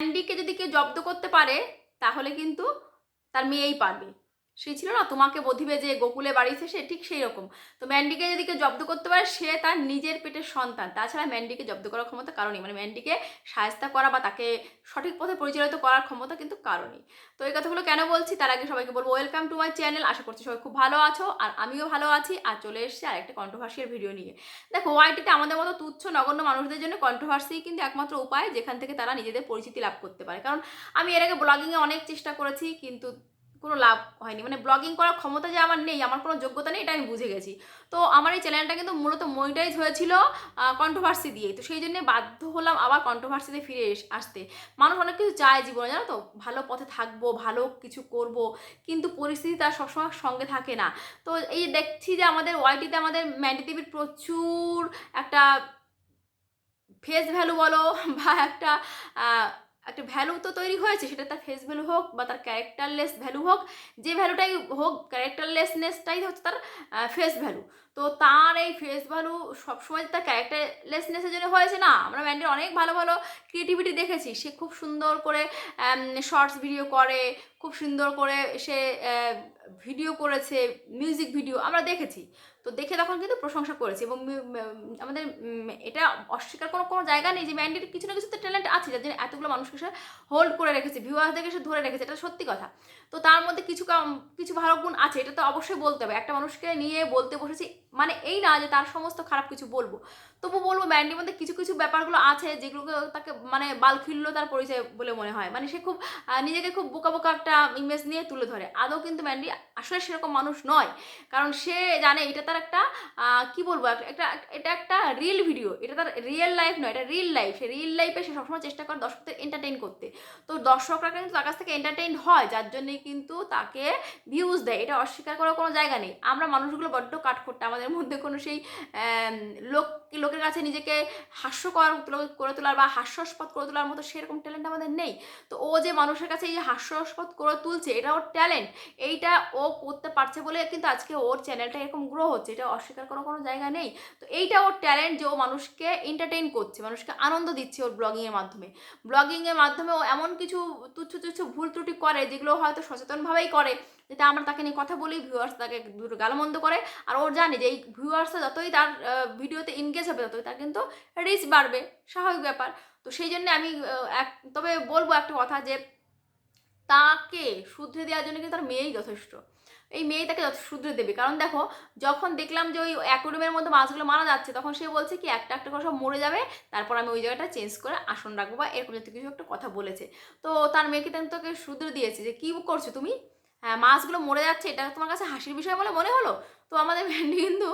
ম্যান্ডিকে যদি কেউ জব্দ করতে পারে তাহলে কিন্তু তার মেয়েই পারবে। সেই ছিল না তোমাকে বধিবে যে গোকুলে বাড়িতে, সে ঠিক সেই রকম। তো ম্যান্ডিকে যদি কেউ জব্দ করতে পারে সে তার নিজের পেটের সন্তান, তাছাড়া ম্যান্ডিকে জব্দ করার ক্ষমতা কারণই, মানে ম্যান্ডিকে সায়স্তা করা বা তাকে সঠিক পথে পরিচালিত করার ক্ষমতা কিন্তু কারণই। তো এই কথাগুলো কেন বলছি তার আগে সবাইকে বলবো ওয়েলকাম টু মাই চ্যানেল। আশা করছি সবাই খুব ভালো আছো আর আমিও ভালো আছি। আর চলে এসেছি আর একটা কন্ট্রোভার্সিয়াল ভিডিও নিয়ে। দেখো, ওয়াইটিতে আমাদের মতো তুচ্ছ নগণ্য মানুষদের জন্য কন্ট্রোভার্সি কিন্তু একমাত্র উপায় যেখান থেকে তারা নিজেদের পরিচিতি লাভ করতে পারে। কারণ আমি এর আগে ব্লগিংয়ে অনেক চেষ্টা করেছি কিন্তু কোনো লাভ হয়নি, মানে ব্লগিং করার ক্ষমতা যে আমার নেই, আমার কোনো যোগ্যতা নেই, এটা আমি বুঝে গেছি। তো আমার এই চ্যানেলটা কিন্তু মূলত মনিটাইজ হয়েছিল কন্ট্রোভার্সি দিয়ে, তো সেই জন্যে বাধ্য হলাম আবার কন্ট্রোভার্সিতে ফিরে আসতে। মানুষ অনেক কিছু চায় জীবনে, জানো তো, ভালো পথে থাকবো, ভালো কিছু করব, কিন্তু পরিস্থিতি তার সবসময় সঙ্গে থাকে না। তো এই দেখছি যে আমাদের ওয়াইটিতে আমাদের ম্যান্ডি দেবীর প্রচুর একটা ফেস ভ্যালু বলো বা একটা ভ্যালু তো তৈরি হয়েছে, সেটা তার ফেস ভ্যালু হোক বা তার ক্যারেক্টারলেস ভ্যালু হোক, যে ভ্যালুটাই হোক, ক্যারেক্টারলেসনেসটাই হচ্ছে তার ফেস ভ্যালু। তো তার এই ফেস ভ্যালু সবসময় তার ক্যারেক্টারলেসনেসের জন্য হয়েছে না। আমরা ম্যান্ডির অনেক ভালো ভালো ক্রিয়েটিভিটি দেখেছি, সে খুব সুন্দর করে শর্টস ভিডিও করে, খুব সুন্দর করে সে ভিডিও করেছে, মিউজিক ভিডিও আমরা দেখেছি। তো দেখে তখন কিন্তু প্রশংসা করেছি এবং আমাদের এটা অস্বীকার কোনো কোনো জায়গা নেই যে ম্যান্ডির কিছু না কিছু তো ট্যালেন্ট আছে, যার জন্য এতগুলো মানুষকে সে হোল্ড করে রেখেছে, ভিউয়ারদেরকে সে ধরে রেখেছে, এটা সত্যি কথা। তো তার মধ্যে কিছু ভালো গুণ আছে, এটা তো অবশ্যই বলতে হবে। একটা মানুষকে নিয়ে বলতে বসেছি মানে এই না যে তার সমস্ত খারাপ কিছু বলবো, তবু বলবো ম্যান্ডির মধ্যে কিছু কিছু ব্যাপারগুলো আছে যেগুলোকে তাকে মানে বালখিল্য তার পরিচয় বলে মনে হয়। মানে সে খুব নিজেকে খুব বোকা বোকা একটা ইমেজ নিয়ে তুলে ধরে। আদৌ কিন্তু ম্যান্ডি আসলে সেরকম মানুষ নয়, কারণ সে জানে এটা তার একটা কি বলবো, একটা এটা একটা রিল ভিডিও, এটা তার রিয়েল লাইফ নয়, এটা রিল লাইফ। সে রিল লাইফে সে সবসময় চেষ্টা করে দর্শকদের এন্টারটেইন করতে। তো দর্শকরা কিন্তু তার কাছ থেকে এন্টারটেইন হয়, যার জন্যই কিন্তু তাকে ভিউজ দেয়, এটা অস্বীকার করার কোনো জায়গা নেই। আমরা মানুষগুলো বড্ড কাঠখোট্টা, আমাদের মধ্যে কোনো সেই লোক লোকের কাছে নিজেকে হাস্যকর করে তোলার বা হাস্যাস্পদ করে তোলার মতো সেরকম ট্যালেন্ট আমাদের নেই। তো ও যে মানুষের কাছে এই যে হাস্যাস্পদ করে তুলছে, এটা ওর ট্যালেন্ট, এইটা ও করতে পারছে বলে কিন্তু আজকে ওর চ্যানেলটা এরকম গ্রো হচ্ছে, এটা অস্বীকার করার কোনো জায়গা নেই। তো এইটা ওর ট্যালেন্ট যে ও মানুষকে এন্টারটেইন করছে, মানুষকে আনন্দ দিচ্ছে ওর ব্লগিংয়ের মাধ্যমে। ব্লগিংয়ের মাধ্যমে ও এমন কিছু তুচ্ছ তুচ্ছ ভুল ত্রুটি করে যেগুলো হয়তো সচেতনভাবেই করে, যেটা আমরা তাকে নিয়ে কথা বলি, ভিউয়ার্স তাকে দুটো গালমন্দ করে। আর ওর জানে যে এই ভিউয়ার্সরা যতই তার ভিডিওতে এনগেজ হবে ততই তার কিন্তু রিচ বাড়বে, স্বাভাবিক ব্যাপার। তো সেই জন্য আমি তবে বলবো একটা কথা যে তাকে শুধরে দেওয়ার জন্য কিন্তু তার মেয়েই যথেষ্ট। এই মেয়েই তাকে শুধরে দেবে। কারণ দেখো, যখন দেখলাম যে ওই অ্যাকোয়ারিয়ামের মধ্যে মাছগুলো মারা যাচ্ছে, তখন সে বলছে কি একটা একটা করে সব মরে যাবে, তারপর আমি ওই জায়গাটা চেঞ্জ করে আসন রাখবো বা এরকম জাতীয় কিছু একটা কথা বলেছে। তো তার মেয়েকে তেন তোকে শুধরে দিয়েছে যে কী করছো তুমি, হ্যাঁ মাছগুলো মরে যাচ্ছে, এটা তোমার কাছে হাসির বিষয় বলে মনে হলো? তো আমাদের ভ্যান্ডি কিন্তু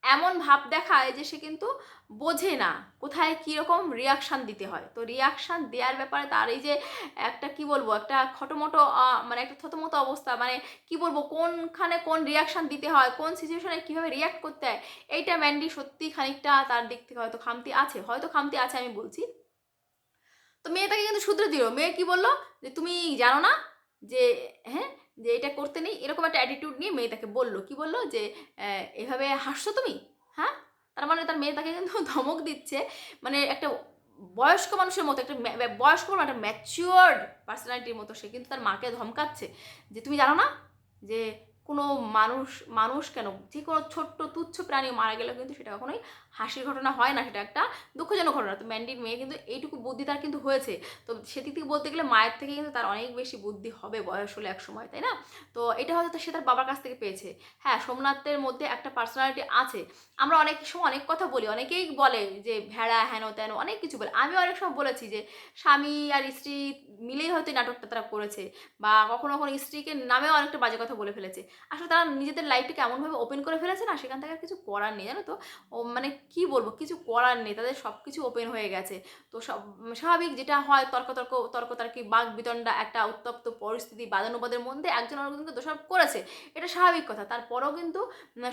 এমন ভাব দেখায় যে সে কিন্তু বোঝে না কোথায় কীরকম রিয়াকশান দিতে হয়। তো রিয়াকশান দেওয়ার ব্যাপারে তার এই যে একটা কি বলবো, একটা খটোমটো মানে একটা থতমতো অবস্থা, মানে কি বলবো, কোনখানে কোন রিয়াকশান দিতে হয়, কোন সিচুয়েশনে কীভাবে রিয়াক্ট করতে হয়, এইটা ম্যান্ডি সত্যি খানিকটা তার দিক থেকে হয়তো খামতি আছে, হয়তো খামতি আছে আমি বলছি। তো মেয়ে তাকে কিন্তু শুধরে দিল। মেয়ে কি বলল যে তুমি জানো না যে, হ্যাঁ, যে এটা করতে নেই, এরকম একটা অ্যাটিটিউড নিয়ে মেয়ে তাকে বলল, কি বলল যে এভাবে হাসছো তুমি, হ্যাঁ। তার মানে তার মেয়ে তাকে কিন্তু ধমক দিচ্ছে, মানে একটা বয়স্ক মানুষের মতো, একটা বয়স্ক মানে একটা ম্যাচিওর্ড পার্সোনালিটির মতো সে কিন্তু তার মাকে ধমকাচ্ছে যে তুমি জানো না যে কোনো মানুষ মানুষ কেন, যে কোনো ছোট্ট তুচ্ছ প্রাণী মারা গেলেও কিন্তু সেটা কখনোই হাসির ঘটনা হয় না, সেটা একটা দুঃখজনক ঘটনা। তো ম্যান্ডির মেয়ে কিন্তু এইটুকু বুদ্ধি তার কিন্তু হয়েছে। তো সেদিক থেকে বলতে গেলে মায়ের থেকে কিন্তু তার অনেক বেশি বুদ্ধি হবে বয়স হলে এক সময়, তাই না? তো এটা হয়তো সে তার বাবার কাছ থেকে পেয়েছে। হ্যাঁ, সোমনাথের মধ্যে একটা পার্সোনালিটি আছে। আমরা অনেক সময় অনেক কথা বলি, অনেকেই বলে যে ভেড়া হেন তেন অনেক কিছু বলে। আমিও অনেক সময় বলেছি যে স্বামী আর স্ত্রী মিলেই হয়তো এই নাটকটা তারা করেছে, বা কখনো কখনো স্ত্রীকে নামেও অনেকটা বাজে কথা বলে ফেলেছে। আসলে তারা নিজেদের লাইফটাকে এমনভাবে ওপেন করে ফেলেছে না, সেখান থেকে আর কিছু করার নেই, জানো তো। ও মানে কি বলবো, কিছু করার নেই, তাদের সব কিছু ওপেন হয়ে গেছে। তো সব স্বাভাবিক যেটা হয়, তর্কতর্কি বাক বিতণ্ডা, একটা উত্তপ্ত পরিস্থিতি, বাদানুবাদের মধ্যে একজন অন্যজনকে দোষারোপ করেছে, এটা স্বাভাবিক কথা। তারপরেও কিন্তু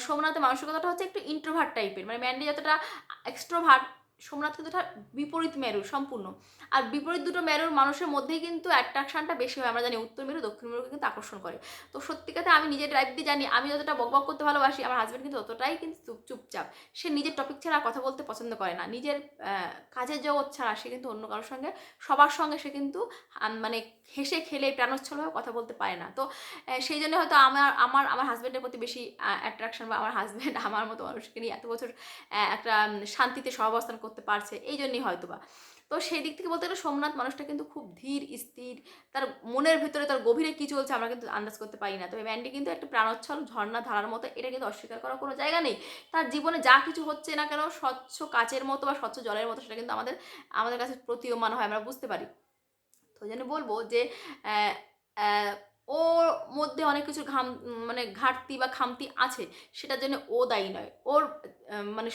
সোমনাথের মানসিকতাটা হচ্ছে একটু ইন্ট্রোভার্ট টাইপের, মানে ম্যান্ডি যতটা এক্সট্রোভার্ট, সোমনাথ কিন্তু একটা বিপরীত মেরু সম্পূর্ণ। আর বিপরীত দুটো মেরুর মানুষের মধ্যেই কিন্তু অ্যাট্রাকশনটা বেশি হয়। আমরা জানি উত্তর মেরু দক্ষিণ মেরুকে কিন্তু আকর্ষণ করে। তো সত্যি কথা আমি নিজের লাইফ দিয়ে জানি, আমি যতটা বকবক করতে ভালোবাসি, আমার হাসব্যান্ড কিন্তু ততটাই কিন্তু চুপচাপ। সে নিজের টপিক ছাড়া কথা বলতে পছন্দ করে না। নিজের কাজের জগৎ ছাড়া সে কিন্তু অন্য কারোর সঙ্গে, সবার সঙ্গে সে কিন্তু মানে হেসে খেলে প্রাণোচ্ছলভাবে কথা বলতে পারে না। তো সেই জন্য হয়তো আমার হাসব্যান্ডের প্রতি বেশি অ্যাট্রাকশন, বা আমার হাসব্যান্ড আমার মতো মানুষকে নিয়ে এত বছর একটা শান্তিতে সহাবস্থান করতে পারছে, এই জন্যই হয়তো বা। তো সেই দিক থেকে বলতে গেলে সোমনাথ মানুষটা কিন্তু খুব ধীর স্থির, তার মনের ভেতরে তার গভীরে কী চলছে আমরা কিন্তু আন্দাজ করতে পারি না। তবে ম্যান্ডি কিন্তু একটা প্রাণোচ্ছল ঝর্ণা ধারার মতো, এটা কিন্তু অস্বীকার করার কোনো জায়গা নেই। তার জীবনে যা কিছু হচ্ছে না কেন স্বচ্ছ কাচের মতো বা স্বচ্ছ জলের মতো, সেটা কিন্তু আমাদের আমাদের কাছে প্রতীয়মান হয়, আমরা বুঝতে পারি। তো ওই জন্য বলবো যে আহ, আহ, ওর মধ্যে অনেক কিছু মানে ঘাটতি বা খামতি আছে, সেটার জন্য ও দায়ী নয়। ওর মানে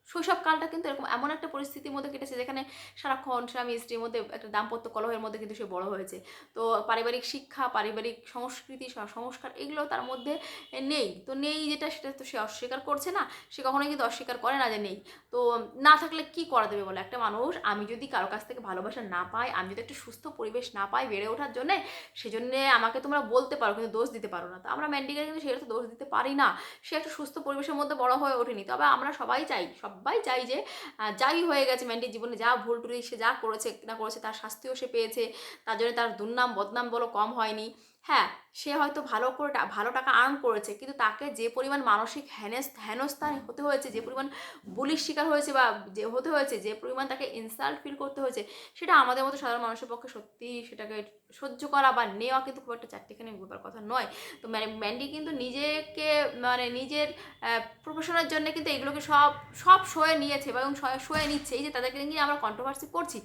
শৈশবকালটা কিন্তু এরকম এমন একটা পরিস্থিতির মধ্যে কেটেছে, যেখানে সারাক্ষণ স্বামী স্ত্রীর মধ্যে একটা দাম্পত্য কলহের মধ্যে কিন্তু সে বড় হয়েছে। তো পারিবারিক শিক্ষা, পারিবারিক সংস্কৃতি, সংস্কার এগুলো তার মধ্যে নেই। তো নেই যেটা, সেটা তো সে অস্বীকার করছে না, সে কখনোই কিন্তু অস্বীকার করে না যে নেই। তো না থাকলে কি করা দেবে বলে একটা মানুষ? আমি যদি কারো কাছ থেকে ভালোবাসা না পাই, আমি যদি একটা সুস্থ পরিবেশ না পাই বেড়ে ওঠার জন্যে, সেজন্যে আমাকে তোমরা বলতে পারো কিন্তু দোষ দিতে পারো না। তো আমরা ম্যান্ডিকে কিন্তু সেটা তো দোষ দিতে পারি না, সে একটা সুস্থ পরিবেশের মধ্যে বড় হয়ে ওঠেনি। তবে আমরা সবাই চাই যে যাই হয়ে গেছে ম্যান্ডির জীবনে, যা ভুল টুরি সে যা করেছে না করেছে, তার শাস্তিও সে পেয়েছে, তার জন্য তার দুর্নাম বদনাম বলো কম হয়নি। হ্যাঁ, সে হয়তো ভালো করে ভালো টাকা আর্ন করেছে, কিন্তু তাকে যে পরিমাণ মানসিক হেনস্থান হতে হয়েছে, যে পরিমাণ বুলির শিকার হয়েছে বা যে হতে হয়েছে, যে পরিমাণ তাকে ইনসাল্ট ফিল করতে হয়েছে, সেটা আমাদের মতো সাধারণ মানুষের পক্ষে সত্যি সেটাকে সহ্য করা বা নেওয়া কিন্তু খুব একটা চারটিখানি ব্যাপার কথা নয়। তো ম্যান্ডি কিন্তু নিজেকে মানে নিজের প্রফেশনের জন্য কিন্তু এগুলোকে সব সব সয়ে নিয়েছে এবং সয়ে নিচ্ছে। এই যে তাদেরকে নিয়ে আমরা কন্ট্রোভার্সি করছি,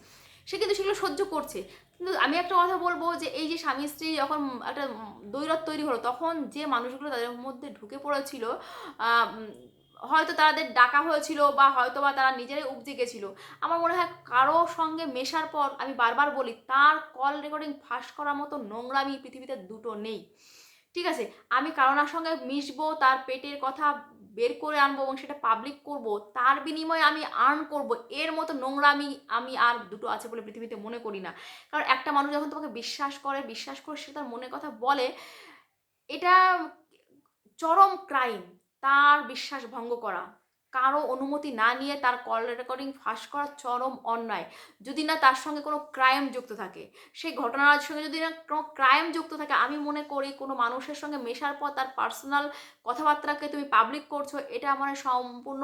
সে কিন্তু সেগুলো সহ্য করছে। কিন্তু আমি একটা কথা বলবো যে এই যে স্বামী স্ত্রী যখন একটা দ্বৈরথ তৈরি হলো, তখন যে মানুষগুলো তাদের মধ্যে ঢুকে পড়েছিল, হয়তো তাদের ডাকা হয়েছিল বা হয়তো বা তারা নিজেরাই উপজে গেছিলো। আমার মনে হয় কারো সঙ্গে মেশার পর, আমি বারবার বলি, তার কল রেকর্ডিং ফাঁস করার মতো নোংরামি পৃথিবীতে দুটো নেই। ঠিক আছে, আমি কারোনার সঙ্গে মিশবো, তার পেটের কথা বের করে আনবো এবং সেটা পাবলিক করব, তার বিনিময়ে আমি আর্ন করব, এর মতো নোংরামি আমি আর দুটো আছে বলে পৃথিবীতে মনে করি না। কারণ একটা মানুষ যখন তোমাকে বিশ্বাস করে সে তার মনের কথা বলে, এটা চরম ক্রাইম। তার বিশ্বাস ভঙ্গ করা, কারো অনুমতি না নিয়ে তার কল রেকর্ডিং ফাঁস করা চরম অন্যায়। যদি না তার সঙ্গে কোনো ক্রাইম যুক্ত থাকে, সেই ঘটনার সঙ্গে যদি না কোনো ক্রাইম যুক্ত থাকে, আমি মনে করি কোনো মানুষের সঙ্গে মেশার পর তার পার্সোনাল কথাবার্তাকে তুমি পাবলিক করছো, এটা আমার সম্পূর্ণ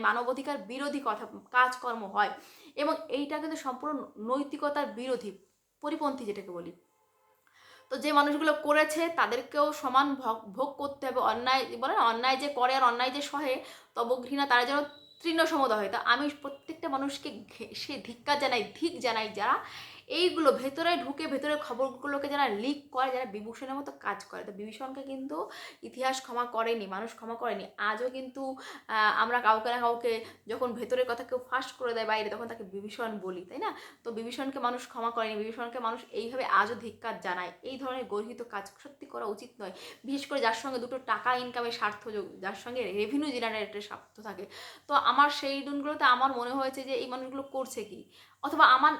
মানবাধিকার বিরোধী কাজকর্ম হয়। এবং এইটা কিন্তু সম্পূর্ণ নৈতিকতার বিরোধী, পরিপন্থী যেটাকে বলি। তো যে মানুষগুলো করেছে তাদেরকেও সমান ভোগ করতে হবে। অন্যায় বলে না, অন্যায় যে করে আর অন্যায় যে সহে তব ঘৃণা তারা যেন তৃণ সমদয় হয়। তা আমি প্রত্যেকটা মানুষকে সে ধিক্কার জানাই, ধিক জানাই, যারা এইগুলো ভেতরে ঢুকে ভেতরে খবরগুলোকে যারা লিক করে, যারা বিভূষণের মতো কাজ করে। তো বিভীষণকে কিন্তু ইতিহাস ক্ষমা করেনি, মানুষ ক্ষমা করেনি। আজও কিন্তু আমরা কাউকে না কাউকে যখন ভেতরের কথা কেউ ফাঁস করে দেয় বাইরে, তখন তাকে বিভীষণ বলি, তাই না? তো বিভীষণকে মানুষ ক্ষমা করেনি, বিভীষণকে মানুষ এইভাবে আজও ধিক্কার জানায়। এই ধরনের গর্হিত কাজ সত্যি করা উচিত নয়, বিশেষ করে যার সঙ্গে দুটো টাকা ইনকামের স্বার্থ, যার সঙ্গে রেভিনিউ জেনারেটের স্বার্থ থাকে। তো আমার সেই দিনগুলোতে আমার মনে হয়েছে যে এই মানুষগুলো করছে কি, অথবা আমার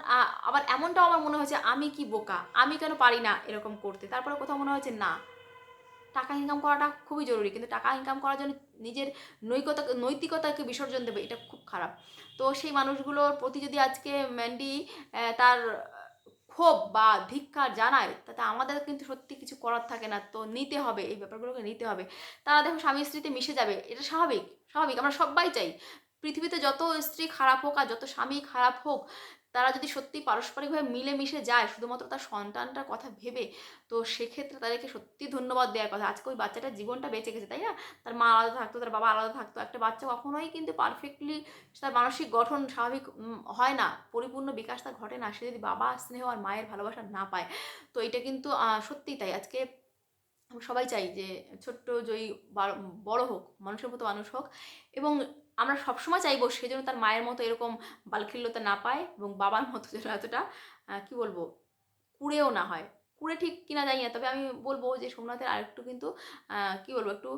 আবার এমনটাও আমার মনে হয়েছে আমি কি বোকা, আমি কেন পারি না এরকম করতে। তারপরে কোথাও মনে হয়েছে না, টাকা ইনকাম করাটা খুবই জরুরি, কিন্তু টাকা ইনকাম করার জন্য নিজের নৈতিকতাকে বিসর্জন দেবে, এটা খুব খারাপ। তো সেই মানুষগুলোর প্রতি যদি আজকে ম্যান্ডি তার ক্ষোভ বা ধিক্কার জানায়, তাতে আমাদের কিন্তু সত্যি কিছু করার থাকে না। তো নিতে হবে, এই ব্যাপারগুলোকে নিতে হবে। তারা দেখো স্বামী স্ত্রীতে মিশে যাবে, এটা স্বাভাবিক। স্বাভাবিক, আমরা সবাই চাই পৃথিবীতে যত স্ত্রী খারাপ হোক আর যত স্বামী খারাপ হোক, তারা যদি সত্যি পারস্পরিকভাবে মিলেমিশে যায় শুধুমাত্র তার সন্তানটার কথা ভেবে, তো সেক্ষেত্রে তাদেরকে সত্যি ধন্যবাদ দেওয়ার কথা। আজকে ওই বাচ্চাটার জীবনটা বেঁচে গেছে, তাই না? তার মা আলাদা থাকতো, তার বাবা আলাদা থাকতো। একটা বাচ্চা কখনোই কিন্তু পারফেক্টলি তার মানসিক গঠন স্বাভাবিক হয় না, পরিপূর্ণ বিকাশ তার ঘটে না, সে যদি বাবা স্নেহ আর মায়ের ভালোবাসা না পায়। তো এটা কিন্তু সত্যিই তাই। আজকে আমরা সবাই চাই যে ছোট্ট জয়ী বড় হোক, মানুষের মতো মানুষ হোক, এবং আমরা সবসময় চাইবো সে যেন তার মায়ের মতো এরকম বালখিল্যতা না পায়, এবং বাবার মতো যেন এতটা কি বলবো, কুঁড়েও না হয়। কুঁড়ে ঠিক কিনা জানি না, তবে আমি বলবো যে সোমনাথের আরেকটু কিন্তু কি বলবো, একটু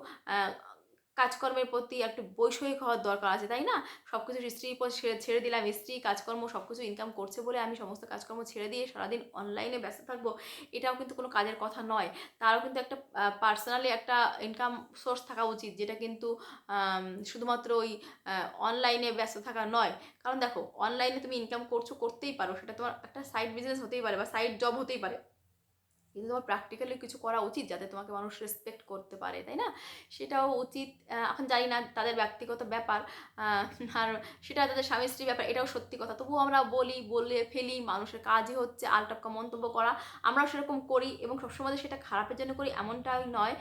কাজকর্মের প্রতি একটু বৈষয়িক হওয়ার দরকার আছে, তাই না? সব কিছু স্ত্রীর উপর ছেড়ে দিলাম, স্ত্রী কাজকর্ম সব কিছু ইনকাম করছে বলে আমি সমস্ত কাজকর্ম ছেড়ে দিয়ে সারাদিন অনলাইনে ব্যস্ত থাকবো, এটাও কিন্তু কোনো কাজের কথা নয়। তারও কিন্তু একটা পার্সোনালি একটা ইনকাম সোর্স থাকা উচিত, যেটা কিন্তু শুধুমাত্র ওই অনলাইনে ব্যস্ত থাকা নয়। কারণ দেখো, অনলাইনে তুমি ইনকাম করছো, করতেই পারো, সেটা তোমার একটা সাইড বিজনেস হতেই পারে বা সাইড জব হতেই পারে, কিন্তু তোমার প্র্যাকটিক্যালি কিছু করা উচিত যাতে তোমাকে মানুষ রেসপেক্ট করতে পারে, তাই না? সেটাও উচিত। এখন জানি না, তাদের ব্যক্তিগত ব্যাপার, আর সেটা তাদের স্বামী স্ত্রীর ব্যাপার, এটাও সত্যি কথা। তবুও আমরা বলে ফেলি, মানুষের কাজই হচ্ছে আলটাপকা মন্তব্য করা। আমরাও সেরকম করি এবং সবসময় যে সেটা খারাপের জন্য করি এমনটাই নয়।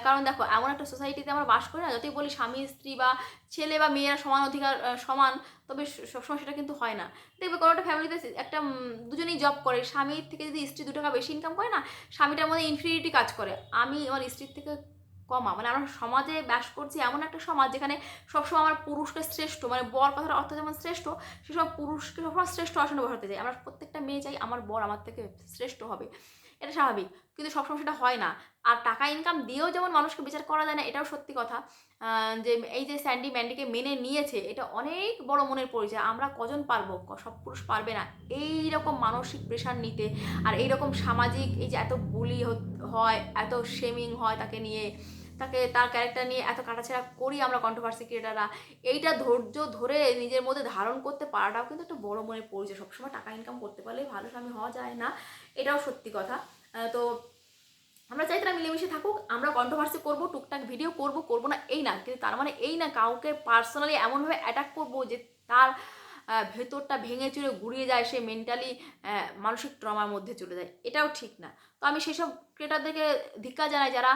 কারণ দেখো, এমন একটা সোসাইটিতে আমরা বাস করি না, যতই বলি স্বামী স্ত্রী বা ছেলে বা মেয়েরা সমান অধিকার সমান, তবে সবসময় সেটা কিন্তু হয় না। দেখবে কোনো একটা ফ্যামিলিতে একটা দুজনেই জব করে, স্বামীর থেকে যদি স্ত্রী 2 টাকা বেশি ইনকাম করে না, স্বামীটার মধ্যে ইনফিনিটি কাজ করে, আমি আমার স্ত্রীর থেকে কমা। মানে আমরা সমাজে বাস করছি এমন একটা সমাজ যেখানে সবসময় আমার পুরুষকে শ্রেষ্ঠ, মানে বর কথার অর্থ যেমন শ্রেষ্ঠ, সেসব পুরুষকে সবসময় শ্রেষ্ঠ আসনে বসাতে চাই। আমরা প্রত্যেকটা মেয়ে চাই আমার বর আমার থেকে শ্রেষ্ঠ হবে, এটা স্বাভাবিক। কিন্তু সবসময় সেটা হয় না। আর টাকা ইনকাম দিয়েও যেমন মানুষকে বিচার করা যায় না, এটাও সত্যি কথা। যে এই যে স্যান্ডি ম্যান্ডিকে মেনে নিয়েছে, এটা অনেক বড় মনের পরিচয়। আমরা কজন পারবো? সব পুরুষ পারবে না এই রকম মানসিক প্রেশার নিতে। আর এইরকম সামাজিক এই যে এত বুলি হয়, এত শেমিং হয় তাকে নিয়ে, তার ক্যারেক্টার নিয়ে এত কাটাছেড়া করি আমরা কন্ট্রোভার্সি ক্রিয়েটাররা, এইটা ধৈর্য ধরে নিজের মধ্যে ধারণ করতে পারাটাও কিন্তু একটা বড় মনের পরিচয়। সবসময় টাকা ইনকাম করতে পারলেই ভালো স্বামী হওয়া যায় না, এটাও সত্যি কথা। তো আমরা চাই তারা মিলেমিশে থাকুক, আমরা কন্ট্রোভার্সি করবো, টুকটাক ভিডিও করবো না এই না, কিন্তু তার মানে এই না কাউকে পার্সোনালি এমনভাবে অ্যাটাক করবো যে তার ভেতরটা ভেঙে চুরে গুড়িয়ে যায়, সে মেন্টালি মানসিক ট্রমার মধ্যে চলে যায়, এটাও ঠিক না। তো আমি সেসব ক্রিয়েটারদেরকে ধিক্কার জানাই যারা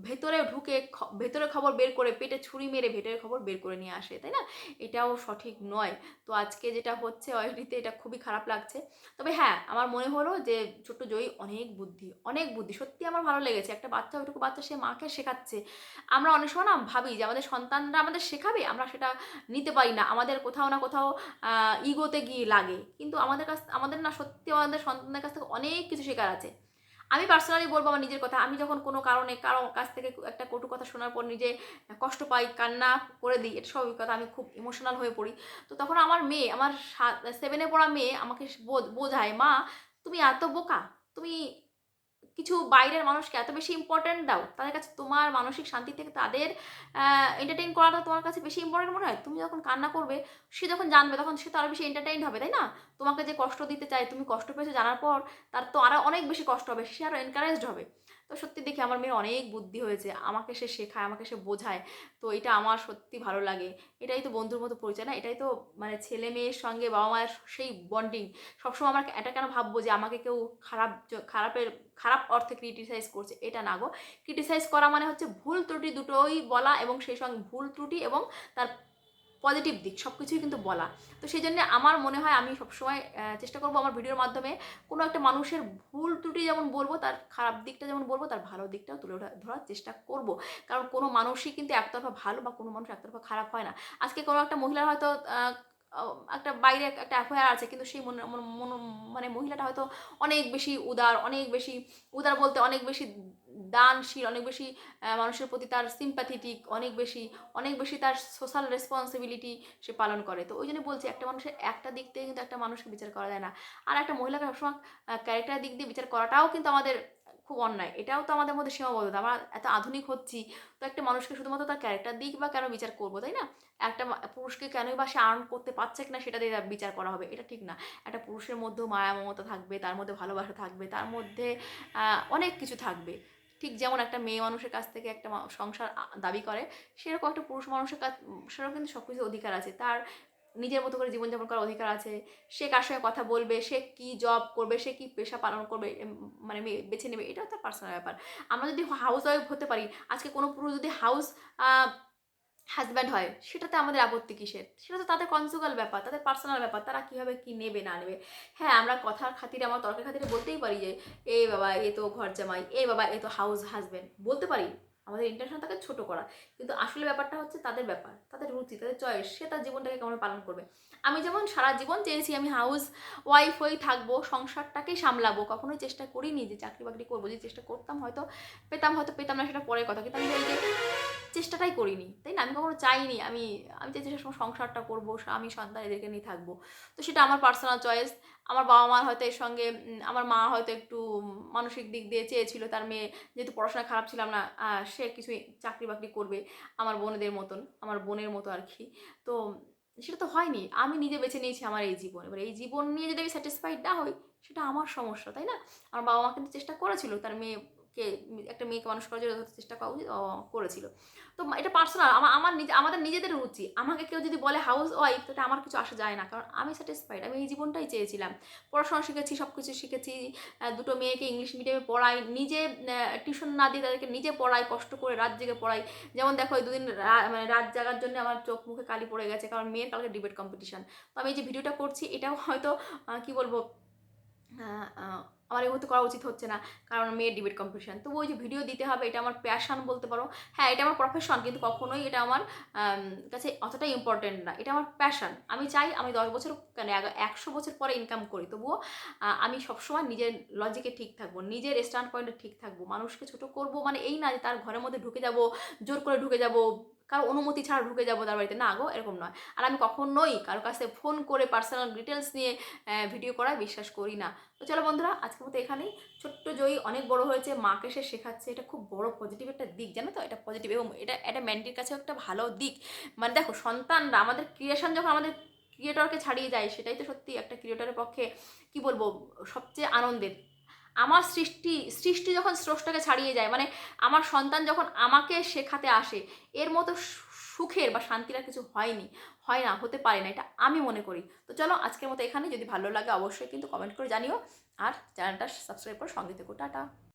ভেতরে ঢুকে ভেতরে খবর বের করে পেটে ছুরি মেরে ভেতরের খবর বের করে নিয়ে আসে, তাই না? এটাও সঠিক নয়। তো আজকে যেটা হচ্ছে অয়রিতে, এটা খুবই খারাপ লাগছে। তবে হ্যাঁ, আমার মনে হলো যে ছোট্ট জয়ী অনেক বুদ্ধি, সত্যি আমার ভালো লেগেছে। একটা বাচ্চা, ওইটুকু বাচ্চা, সে মাকে শেখাচ্ছে। আমরা অনেক সময় না ভাবি যে আমাদের সন্তানরা আমাদের শেখাবে, আমরা সেটা নিতে পারি না, আমাদের কোথাও না কোথাও ইগোতে গিয়ে লাগে। কিন্তু আমাদের না সত্যি আমাদের সন্তানদের কাছ থেকে অনেক কিছু শেখার আছে। আমি পার্সোনালি বলবো আমার নিজের কথা, আমি যখন কোনো কারণে কারো কাছ থেকে একটা কটু কথা শোনার পর নিজে কষ্ট পাই, কান্না করে দিই, এটা স্বাভাবিক কথা, আমি খুব ইমোশনাল হয়ে পড়ি। তো তখন আমার মেয়ে, আমার 7 পড়া মেয়ে আমাকে বোঝায়, মা তুমি এত বোকা, তুমি কিছু বাইরের মানুষকে এত বেশি ইম্পর্ট্যান্ট দাও, তাদের কাছে তোমার মানসিক শান্তি থেকে তাদের এন্টারটেইন করাটা তোমার কাছে বেশি ইম্পর্ট্যান্ট মনে হয়? তুমি যখন কান্না করবে, সে যখন জানবে, তখন সে তো আরও বেশি এন্টারটেইনড হবে, তাই না? তোমাকে যে কষ্ট দিতে চায়, তুমি কষ্ট পেয়েছো জানার পর তার তো আরও অনেক বেশি কষ্ট হবে, সে আরও এনকারেজড হবে। তো সত্যি দেখি আমার মেয়ের অনেক বুদ্ধি হয়েছে, আমাকে সে শেখায়, আমাকে সে বোঝায়। তো এটা আমার সত্যি ভালো লাগে। এটাই তো বন্ধুর মতো পরিচয় না? এটাই তো মানে ছেলে মেয়ের সঙ্গে বাবা মায়ের সেই বন্ডিং। সবসময় আমার এটা কেন ভাববো যে আমাকে কেউ খারাপ অর্থে ক্রিটিসাইজ করছে, এটা না গো। ক্রিটিসাইজ করা মানে হচ্ছে ভুল ত্রুটি দুটোই বলা, এবং সেই সঙ্গে ভুল ত্রুটি এবং তার পজিটিভ দিক সব কিছুই কিন্তু বলা। তো সেই জন্য আমার মনে হয় আমি সবসময় চেষ্টা করবো আমার ভিডিওর মাধ্যমে কোনো একটা মানুষের ভুল ত্রুটি যেমন বলবো, তার খারাপ দিকটা যেমন বলবো, তার ভালো দিকটাও তুলে ধরার চেষ্টা করব। কারণ কোনো মানুষই কিন্তু একতরফা ভালো বা কোনো মানুষ একতরফা খারাপ হয় না। আজকে কোনো একটা মহিলার হয়তো একটা বাইরে একটা অ্যাফেয়ার আছে, কিন্তু সেই মানে মহিলাটা হয়তো অনেক বেশি উদার বলতে অনেক বেশি দানশীল, অনেক বেশি মানুষের প্রতি তার সিম্প্যাথেটিক, অনেক বেশি তার সোশ্যাল রেসপন্সিবিলিটি সে পালন করে। তো ওই জন্য বলছি, একটা মানুষের একটা দিক থেকে কিন্তু একটা মানুষকে বিচার করা যায় না। আর একটা মহিলাকে সবসময় ক্যারেক্টার দিক দিয়ে বিচার করাটাও কিন্তু আমাদের খুব অন্যায়। এটাও তো আমাদের মধ্যে সীমাবদ্ধতা। আমরা এত আধুনিক হচ্ছি, তো একটা মানুষকে শুধুমাত্র তার ক্যারেক্টার দিক বা কেন বিচার করবো, তাই না? একটা পুরুষকে কেনই বা সে আর্ন করতে পারছে কিনা সেটা দিয়ে বিচার করা হবে, এটা ঠিক না। একটা পুরুষের মধ্যেও মায়া মমতা থাকবে, তার মধ্যে ভালোবাসা থাকবে, তার মধ্যে অনেক কিছু থাকবে। ঠিক যেমন একটা মেয়ে মানুষের কাছ থেকে একটা সংসার দাবি করে, সেরকম একটা পুরুষ মানুষের কাছ সেরকম কিন্তু সব কিছু অধিকার আছে, তার নিজের মতো করে জীবনযাপন করার অধিকার আছে। সে কার সঙ্গে কথা বলবে, সে কি জব করবে, সে কি পেশা পালন করবে, মানে বেছে নেবে, এটাও তার পার্সোনাল ব্যাপার। আমরা যদি হাউস ওয়াইফ হতে পারি, আজকে কোনো পুরুষ যদি হাজব্যান্ড হয়, সেটাতে আমাদের আপত্তি কিসের? সেটা তো তাদের কনজুগাল ব্যাপার, তাদের পার্সোনাল ব্যাপার, তারা কীভাবে কী নেবে না নেবে। হ্যাঁ, আমরা কথার খাতিরে, আমার তর্কের খাতিরে বলতেই পারি যে এই বাবা এ তো ঘর জামাই, এই বাবা এ তো হাউস হাজব্যান্ড, বলতে পারি। আমাদের ইন্টেনশন তাকে ছোট করা, কিন্তু আসলে ব্যাপারটা হচ্ছে তাদের ব্যাপার, তাদের রুচি, তাদের চয়েস, সে তার জীবনটাকে কেমন পালন করবে। আমি যেমন সারা জীবন চেয়েছি আমি হাউস ওয়াইফ হয়েই থাকবো, সংসারটাকেই সামলাবো, কখনোই চেষ্টা করিনি যে চাকরি বাকরি করবো। যদি চেষ্টা করতাম হয়তো পেতাম না, সেটা পরের কথা। কিন্তু আমি এই যে চেষ্টাটাই করিনি, তাই না? আমি কখনো চাইনি আমি আমি চাইছি সবসময় সংসারটা করবো, আমি সন্তান এদেরকে নিয়ে থাকবো। তো সেটা আমার পার্সোনাল চয়েস। আমার বাবা-মার হয়তো এর সঙ্গে আমার মা হয়তো একটু মানসিক দিক দিয়ে চেয়েছিল তার মেয়ে যেহেতু পড়াশোনায় খারাপ ছিলাম না, সে কিছু চাকরি-বাকরি করবে আমার বোনেদের মতন, আমার বোনের মতো আরকি। তো সেটা তো হয়নি। আমি নিজে বেছে নিয়েছি আমার এই জীবন। এবার এই জীবন নিয়ে যদি আমি স্যাটিসফাইড না হই, সেটা আমার সমস্যা, তাই না? আমার বাবা-মা কিন্তু চেষ্টা করেছিল তার মেয়েকে, একটা মেয়েকে মানুষ করার জন্য যথাযথ চেষ্টা করা উচিত, করেছিল। তো এটা পার্সোনাল আমার আমাদের নিজেদের রুচি। আমাকে কেউ যদি বলে হাউস ওয়াইফ, তাতে আমার কিছু আসা যায় না। কারণ আমি স্যাটিসফাইড। আমি এই জীবনটাই চেয়েছিলাম। পড়াশোনা শিখেছি, সবকিছু শিখেছি। ২ টো মেয়েকে ইংলিশ মিডিয়ামে পড়াই। নিজে টিউশন না দিয়ে তাদেরকে নিজে পড়াই, কষ্ট করে রাত জেগে পড়াই। যেমন দেখো এই ২ দিন মানে রাত জাগার জন্য আমার চোখ মুখে কালি পড়ে গেছে। কারণ মেয়ের কালকে ডিবেট কম্পিটিশন। তো আমি এই যে ভিডিওটা করছি এটাও হয়তো কি বলবো, হ্যাঁ, আমার এই মুহূর্তে করা উচিত হচ্ছে না। কারণ মেয়ের ডিবেট কম্পিটিশন। তবুও ওই যে ভিডিও দিতে হবে এটা আমার প্যাশন বলতে পারো। হ্যাঁ, এটা আমার প্রফেশন কিন্তু কখনোই এটা আমার কাছে অতটাই ইম্পোর্টেন্ট না। এটা আমার প্যাশন। আমি চাই আমি ১০ বছর কেন ১০০ বছর পরে ইনকাম করি। তবুও আমি সবসময় নিজের লজিকে ঠিক থাকবো। নিজের স্ট্যান্ড পয়েন্টে ঠিক থাকবো। মানুষকে ছোট করবো মানে এই না যে তার ঘরের মধ্যে ঢুকে যাবো, জোর করে ঢুকে যাবো, কারো অনুমতি ছাড়া ঢুকে যাবো তার বাড়িতে। না গো, এরকম নয়। আর আমি কখনোই কারো কাছে ফোন করে পার্সোনাল ডিটেইলস নিয়ে ভিডিও করায় বিশ্বাস করি না। তো চলো বন্ধুরা, আজকের মতো এখানেই। ছোট্ট জয়ী অনেক বড় হয়েছে, মাকে সে শেখাচ্ছে, এটা খুব বড় পজিটিভ একটা দিক, জানো তো? এটা পজিটিভ এবং এটা একটা ম্যান্ডির কাছেও একটা ভালো দিক। মানে দেখো, সন্তানরা আমাদের ক্রিয়েশন যখন আমাদের ক্রিয়েটরকে ছাড়িয়ে যায়, সেটাই তো সত্যি একটা ক্রিয়েটরের পক্ষে কি বলবো সবচেয়ে আনন্দের। আমার সৃষ্টি যখন স্রষ্টাকে ছাড়িয়ে যায়, মানে আমার সন্তান যখন আমাকে শেখাতে আসে, এর মতো সুখের বা শান্তির আর কিছু হয়নি, হয় না, হতে পারে না, এটা আমি মনে করি। তো চলো আজকের মতো এখানে। যদি ভালো লাগে অবশ্যই কিন্তু কমেন্ট করে জানিও, আর চ্যানেলটা সাবস্ক্রাইব করে সঙ্গে থেকো। টাটা।